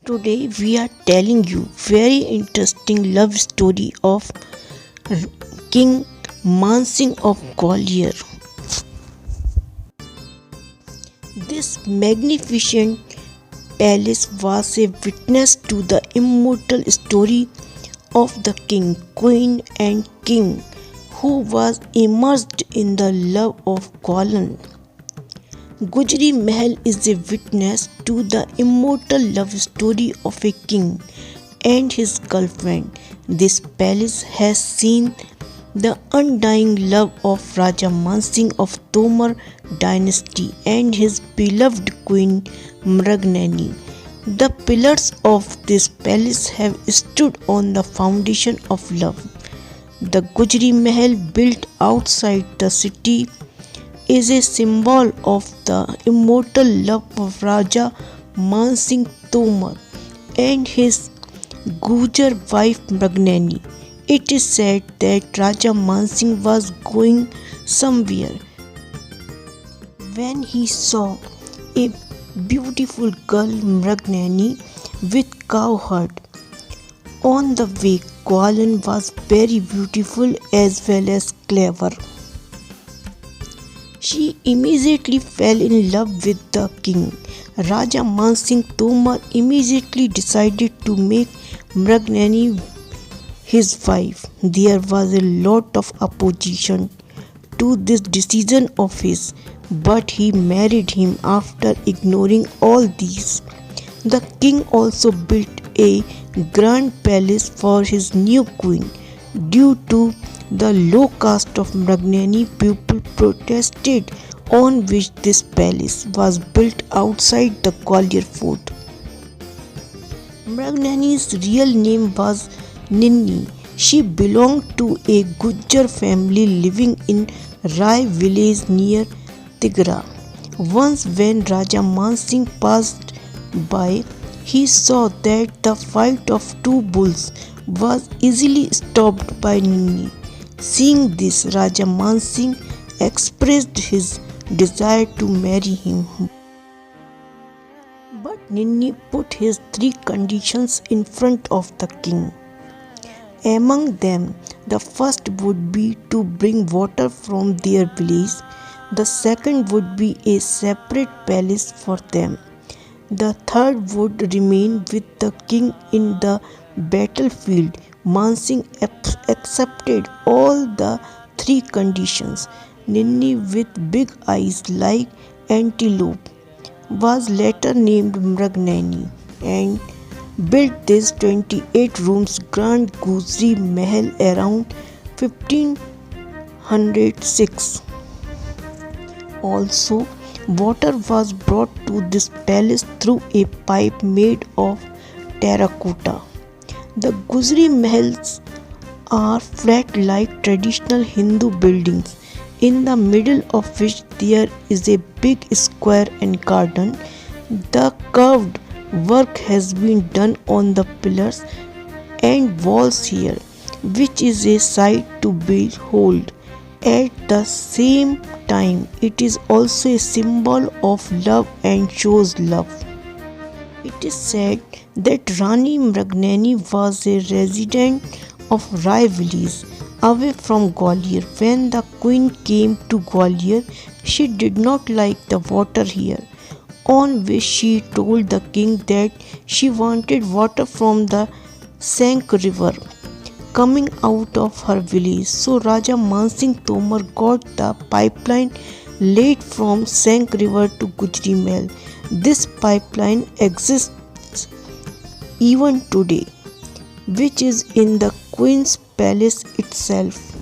Today we are telling you very interesting love story of King Mansingh of Gwalior. This magnificent palace was a witness to the immortal story of the king, queen and king who was immersed in the love of Gwalior. Gujri Mahal is a witness to the immortal love story of a king and his girlfriend. This palace has seen the undying love of Raja Mansingh of Tomar dynasty and his beloved queen Mrignani. The pillars of this palace have stood on the foundation of love. The Gujri Mahal, built outside the city, is a symbol of the immortal love of Raja Mansingh Tomar and his Gujar wife Mrignani. It is said that Raja Mansingh was going somewhere when he saw a beautiful girl Mrignani with cow herd. On the way, Gwalior was very beautiful as well as clever. She immediately fell in love with the king. Raja Mansingh Tomar immediately decided to make Mrignani his wife. There was a lot of opposition to this decision of his, but he married him after ignoring all these. The king also built a grand palace for his new queen. Due to the low caste of Mrignani, people protested, on which this palace was built outside the Gwalior fort. Mrignani's real name was Ninni. She belonged to a Gujar family living in Rai village near Tigra. Once when Raja Mansingh passed by, he saw that the fight of two bulls was easily stopped by Ninni. Seeing this, Raja Mansingh expressed his desire to marry him. But Ninni put his three conditions in front of the king. Among them, the first would be to bring water from their village. The second would be a separate palace for them. The third would remain with the king in the battlefield. Mansingh accepted all the three conditions. Ninni, with big eyes like antelope, was later named Mrignani and built this 28 rooms grand Gujri Mahal around 1506. Also, water was brought to this palace through a pipe made of terracotta. The Gujri Mahals are flat like traditional Hindu buildings, in the middle of which there is a big square and garden. The curved work has been done on the pillars and walls here, which is a sight to behold. At the same time, it is also a symbol of love and shows love. It is said that Rani Mrignani was a resident of Rai village away from Gwalior. When the queen came to Gwalior, she did not like the water here, on which she told the king that she wanted water from the Sank river coming out of her village. So Raja Mansingh Tomar got the pipeline laid from Sank river to Gujri Mahal. This pipeline exists even today, which is in the Queen's Palace itself.